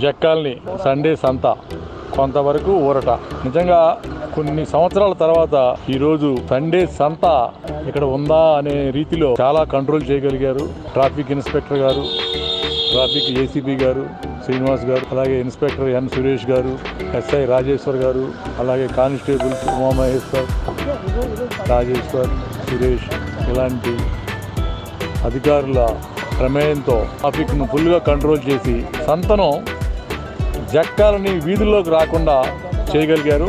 జక్కాల్ని Sunday సంత కొంతవరకు ఊరట. నిజంగా కొన్ని సంవత్సరాల తర్వాత ఈరోజు సండే సంత ఇక్కడ ఉందా అనే రీతిలో చాలా కంట్రోల్ చేయగలిగారు. ట్రాఫిక్ ఇన్స్పెక్టర్ గారు, ట్రాఫిక్ ఏసీపీ గారు శ్రీనివాస్ గారు, అలాగే ఇన్స్పెక్టర్ ఎన్ సురేష్ గారు, ఎస్ఐ రాజేశ్వర్ గారు, అలాగే కానిస్టేబుల్స్ ఉమామహేశ్వర్, రాజేశ్వర్, సురేష్ ఇలాంటి అధికారుల ప్రమేయంతో ట్రాఫిక్ను ఫుల్గా కంట్రోల్ చేసి సంతను జక్కాలని వీధుల్లోకి రాకుండా చేయగలిగారు.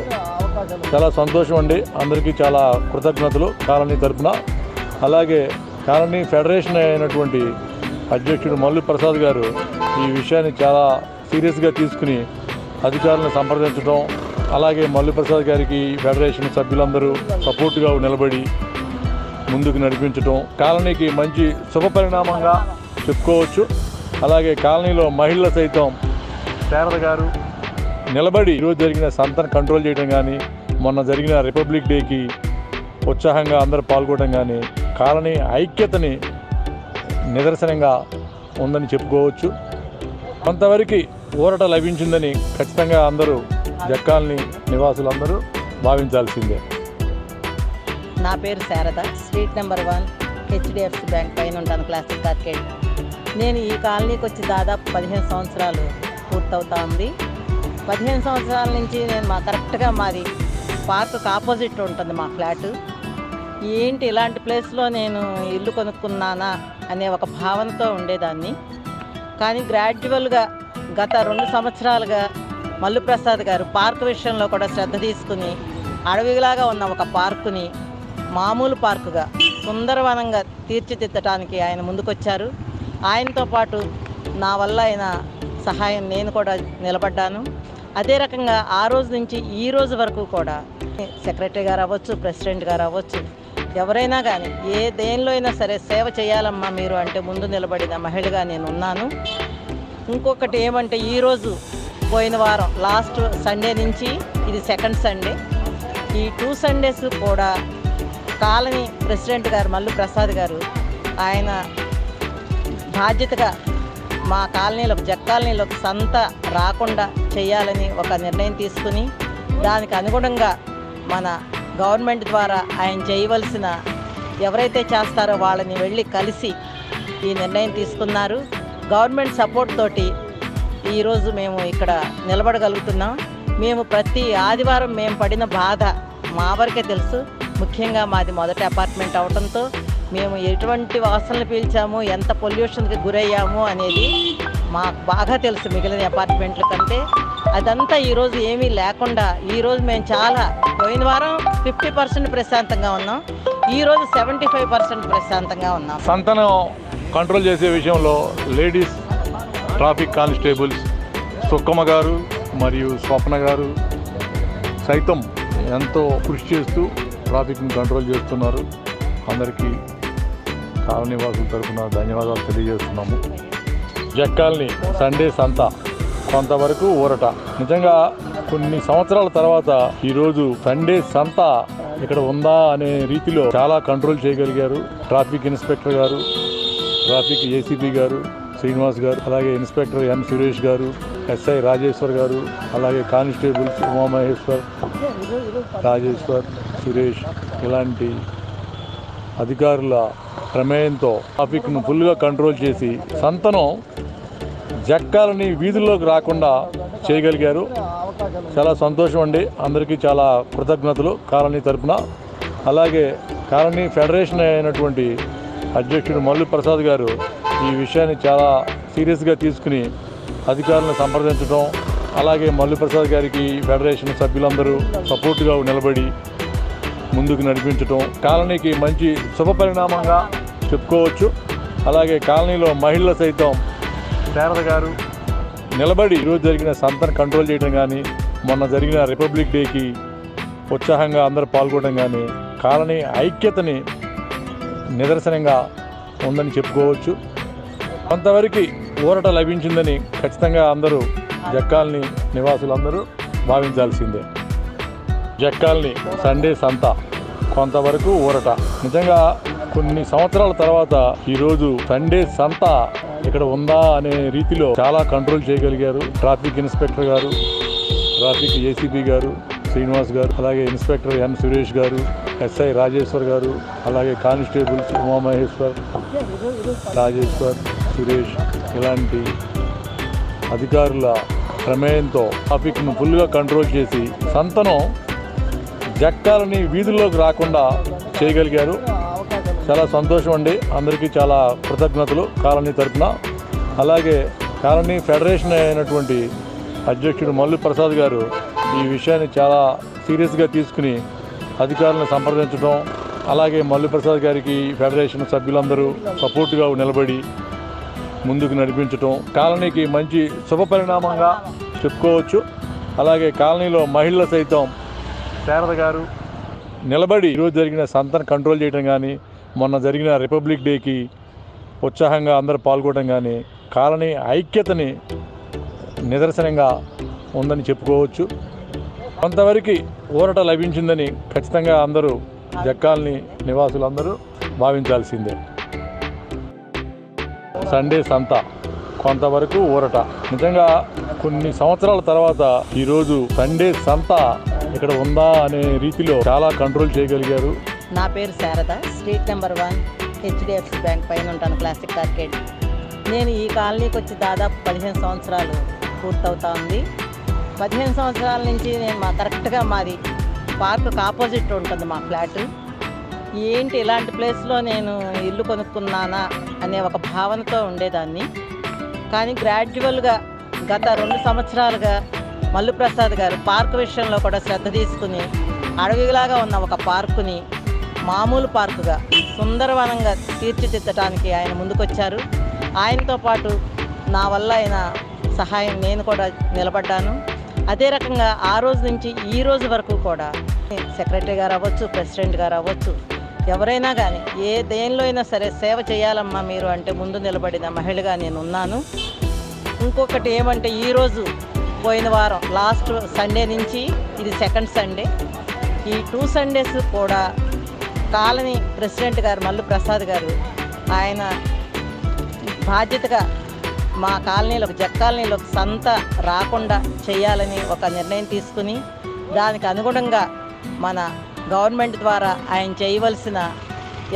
చాలా సంతోషం అండి. అందరికీ చాలా కృతజ్ఞతలు కాలనీ తరఫున. అలాగే కాలనీ ఫెడరేషన్ అయినటువంటి అధ్యక్షుడు మల్లు ప్రసాద్ గారు ఈ విషయాన్ని చాలా సీరియస్గా తీసుకుని అధికారులను సంప్రదించడం, అలాగే మల్లు ప్రసాద్ గారికి ఫెడరేషన్ సభ్యులందరూ సపోర్టుగా నిలబడి ముందుకు నడిపించడం కాలనీకి మంచి శుభపరిణామంగా చెప్పుకోవచ్చు. అలాగే కాలనీలో మహిళలు సైతం శారద గారు నిలబడి ఈరోజు జరిగిన సంతను కంట్రోల్ చేయడం కానీ, మొన్న జరిగిన రిపబ్లిక్ డేకి ఉత్సాహంగా అందరూ పాల్గొనడం కానీ కాలనీ ఐక్యతని నిదర్శనంగా ఉందని చెప్పుకోవచ్చు. కొంతవరకు ఊరట లభించిందని ఖచ్చితంగా అందరూ జక్కాలని నివాసులందరూ భావించాల్సిందే. నా పేరు Sharada, street number 1 HDFC bank పైన ఉంటాను, క్లాసిక్ ఆర్కేడ్. నేను ఈ కాలనీకి వచ్చి దాదాపు 15 సంవత్సరాలు పూర్తవుతా ఉంది. 15 సంవత్సరాల నుంచి నేను కరెక్ట్గా మాది పార్క్కి ఆపోజిట్ ఉంటుంది మా ఫ్లాటు. ఏంటి ఇలాంటి ప్లేస్లో నేను ఇల్లు కొనుక్కున్నానా అనే ఒక భావనతో ఉండేదాన్ని. కానీ గ్రాడ్యువల్గా గత 2 సంవత్సరాలుగా మల్లు ప్రసాద్ గారు పార్క్ విషయంలో కూడా శ్రద్ధ తీసుకుని అడవిలాగా ఉన్న ఒక పార్కుని మామూలు పార్కుగా సుందరవనంగా తీర్చిదిద్దడానికి ఆయన ముందుకొచ్చారు. ఆయనతో పాటు నా వల్ల ఆయన సహాయం నేను కూడా నిలబడ్డాను. అదే రకంగా ఆ రోజు నుంచి ఈ రోజు వరకు కూడా సెక్రటరీ గారు అవ్వచ్చు, ప్రెసిడెంట్ గారు అవ్వచ్చు, ఎవరైనా కానీ దేనిలో అయినా సరే సేవ చేయాలమ్మా మీరు అంటే ముందు నిలబడిన మహిళగా నేను ఉన్నాను. ఇంకొకటి ఏమంటే ఈరోజు పోయిన వారం లాస్ట్ సండే నుంచి ఇది సెకండ్ సండే, ఈ 2 సండేస్ కూడా కాలనీ ప్రెసిడెంట్ గారు మల్లు ప్రసాద్ గారు ఆయన బాధ్యతగా మా కాలనీలో జక్కాలనీలోకి సంత రాకుండా చేయాలని ఒక నిర్ణయం తీసుకుని దానికి అనుగుణంగా మన గవర్నమెంట్ ద్వారా ఆయన చేయవలసిన ఎవరైతే చేస్తారో వాళ్ళని వెళ్ళి కలిసి ఈ నిర్ణయం తీసుకున్నారు. గవర్నమెంట్ సపోర్ట్ తోటి ఈరోజు మేము ఇక్కడ నిలబడగలుగుతున్నాం. మేము ప్రతి ఆదివారం మేము పడిన బాధ మా వరకే తెలుసు. ముఖ్యంగా మాది మొదటి అపార్ట్మెంట్ అవడంతో మేము ఎటువంటి వాసనలు పీల్చాము, ఎంత పొల్యూషన్కి గురయ్యాము అనేది మాకు బాగా తెలుసు మిగిలిన అపార్ట్మెంట్ల కంటే. అదంతా ఈరోజు ఏమీ లేకుండా ఈరోజు మేము చాలా పోయిన వారం 50% ప్రశాంతంగా ఉన్నాం, ఈరోజు 75% ప్రశాంతంగా ఉన్నాం. సంతను కంట్రోల్ చేసే విషయంలో లేడీస్ ట్రాఫిక్ కానిస్టేబుల్స్ సుక్కమ్మ గారు మరియు స్వప్న గారు సైతం ఎంతో కృషి చేస్తూ ట్రాఫిక్ని కంట్రోల్ చేస్తున్నారు. అందరికీ కాలనీ వాసుల తరఫున ధన్యవాదాలు తెలియజేస్తున్నాము. జక్కాల్ని సండే సంత కొంతవరకు ఊరట. నిజంగా కొన్ని సంవత్సరాల తర్వాత ఈరోజు సండే సంత ఇక్కడ ఉందా అనే రీతిలో చాలా కంట్రోల్ చేయగలిగారు. ట్రాఫిక్ ఇన్స్పెక్టర్ గారు, ట్రాఫిక్ ఏసీపీ గారు శ్రీనివాస్ గారు, అలాగే ఇన్స్పెక్టర్ ఎన్ సురేష్ గారు, ఎస్ఐ రాజేశ్వర్ గారు, అలాగే కానిస్టేబుల్స్ ఉమామహేశ్వర్, రాజేశ్వర్, సురేష్ ఇలాంటి అధికారుల ప్రమేయంతో ట్రాఫిక్ను ఫుల్గా కంట్రోల్ చేసి సంతను జక్కాలని వీధుల్లోకి రాకుండా చేయగలిగారు. చాలా సంతోషం అండి. అందరికీ చాలా కృతజ్ఞతలు కాలనీ తరఫున. అలాగే కాలనీ ఫెడరేషన్ అయినటువంటి అధ్యక్షుడు మల్లు ప్రసాద్ గారు ఈ విషయాన్ని చాలా సీరియస్గా తీసుకుని అధికారులను సంప్రదించడం, అలాగే మల్లు ప్రసాద్ గారికి ఫెడరేషన్ సభ్యులందరూ సపోర్టుగా నిలబడి ముందుకు నడిపించడం కాలనీకి మంచి శుభపరిణామంగా చెప్పుకోవచ్చు. అలాగే కాలనీలో మహిళలు సైతం శారద గారు నిలబడి ఈరోజు జరిగిన సంతను కంట్రోల్ చేయడం కానీ, మొన్న జరిగిన రిపబ్లిక్ డేకి ఉత్సాహంగా అందరూ పాల్గొనడం కానీ కాలనీ ఐక్యతని నిదర్శనంగా ఉందని చెప్పుకోవచ్చు. కొంతవరకు ఊరట లభించిందని ఖచ్చితంగా అందరూ జక్కాలని నివాసులందరూ భావించాల్సిందే. జక్కాలని సండే సంత కొంతవరకు ఊరట. నిజంగా కొన్ని సంవత్సరాల తర్వాత ఈరోజు సండే సంత ఇక్కడ ఉందా అనే రీతిలో చాలా కంట్రోల్ చేయగలిగారు. ట్రాఫిక్ ఇన్స్పెక్టర్ గారు, ట్రాఫిక్ ఏసీపీ గారు శ్రీనివాస్ గారు, అలాగే ఇన్స్పెక్టర్ ఎన్ సురేష్ గారు, ఎస్ఐ రాజేశ్వర్ గారు, అలాగే కానిస్టేబుల్స్ ఉమామహేశ్వర్, రాజేశ్వర్, సురేష్ ఇలాంటి అధికారుల ప్రమేయంతో ట్రాఫిక్ను ఫుల్గా కంట్రోల్ చేసి సంతను జక్కాలని వీధుల్లోకి రాకుండా చేయగలిగారు. చాలా సంతోషం అండి. అందరికీ చాలా కృతజ్ఞతలు కాలనీ తరఫున. అలాగే కాలనీ ఫెడరేషన్ అయినటువంటి అధ్యక్షుడు మల్లు ప్రసాద్ గారు ఈ విషయాన్ని చాలా సీరియస్గా తీసుకుని అధికారులను సంప్రదించడం, అలాగే మల్లు ప్రసాద్ గారికి ఫెడరేషన్ సభ్యులందరూ సపోర్టుగా నిలబడి ముందుకు నడిపించడం కాలనీకి మంచి శుభ పరిణామంగా చెప్పుకోవచ్చు. అలాగే కాలనీలో మహిళలు సైతం శారద గారు నిలబడి ఈరోజు జరిగిన సంతను కంట్రోల్ చేయడం కానీ, మొన్న జరిగిన రిపబ్లిక్ డేకి ఉత్సాహంగా అందరూ పాల్గొనడం కానీ కాలనీ ఐక్యతని నిదర్శనంగా ఉందని చెప్పుకోవచ్చు. కొంతవరకు ఊరట లభించిందని ఖచ్చితంగా అందరూ జక్కాలని నివాసులందరూ భావించాల్సిందే. సండే సంత కొంతవరకు ఊరట. నిజంగా కొన్ని సంవత్సరాల తర్వాత ఈరోజు సండే సంత ఇక్కడ ఉందా అనే రీతిలో చాలా కంట్రోల్ చేయగలిగారు. నా పేరు Sharada, street number 1 HDFC bank పైన ఉంటాను, క్లాసిక్ ఆర్కేడ్. నేను ఈ కాలనీకి వచ్చి దాదాపు 15 సంవత్సరాలు పూర్తవుతా ఉంది. 15 సంవత్సరాల నుంచి నేను కరెక్ట్గా మాది పార్కుకి ఆపోజిట్ ఉంటుంది మా ఫ్లాట్. ఏంటి ఇలాంటి ప్లేస్లో నేను ఇల్లు కొనుక్కున్నానా అనే ఒక భావనతో ఉండేదాన్ని. కానీ గ్రాడ్యువల్గా గత 2 సంవత్సరాలుగా మల్లు ప్రసాద్ గారు పార్కు విషయంలో కూడా శ్రద్ధ తీసుకుని అడవిలాగా ఉన్న ఒక పార్కుని మామూలు పార్కుగా సుందరవనంగా తీర్చిదిద్దడానికి ఆయన ముందుకొచ్చారు. ఆయనతో పాటు నా వల్ల అయిన సహాయం నేను కూడా నిలబడ్డాను. అదే రకంగా ఆ రోజు నుంచి ఈ రోజు వరకు కూడా సెక్రటరీ గారు అవ్వచ్చు, ప్రెసిడెంట్ గారు అవ్వచ్చు, ఎవరైనా కానీ ఏ దేనిలో అయినా సరే సేవ చేయాలమ్మా మీరు అంటే ముందు నిలబడిన మహిళగా నేను ఉన్నాను. ఇంకొకటి ఏమంటే ఈరోజు పోయిన వారం లాస్ట్ సండే నుంచి ఇది సెకండ్ సండే, ఈ 2 సండేస్ కూడా కాలనీ ప్రెసిడెంట్ గారు మల్లు ప్రసాద్ గారు ఆయన బాధ్యతగా మా కాలనీలోకి జక్కాలనీలోకి సంత రాకుండా చేయాలని ఒక నిర్ణయం తీసుకుని దానికి అనుగుణంగా మన గవర్నమెంట్ ద్వారా ఆయన చేయవలసిన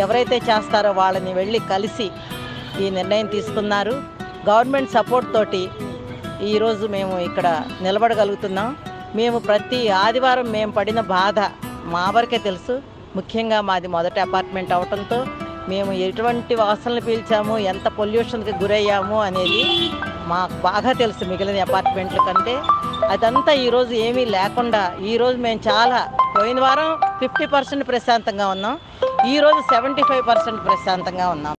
ఎవరైతే చేస్తారో వాళ్ళని వెళ్ళి కలిసి ఈ నిర్ణయం తీసుకున్నారు. గవర్నమెంట్ సపోర్ట్ తోటి ఈరోజు మేము ఇక్కడ నిలబడగలుగుతున్నాం. మేము ప్రతి ఆదివారం మేము పడిన బాధ మా వరకే తెలుసు. ముఖ్యంగా మాది మొదటి అపార్ట్మెంట్ అవడంతో మేము ఎటువంటి వాసనలు పీల్చాము, ఎంత పొల్యూషన్కి గురయ్యాము అనేది మాకు బాగా తెలుసు మిగిలిన అపార్ట్మెంట్ల కంటే. అదంతా ఈరోజు ఏమీ లేకుండా ఈరోజు మేము చాలా పోయిన వారం 50% ప్రశాంతంగా ఉన్నాం, ఈరోజు 75% ప్రశాంతంగా ఉన్నాం.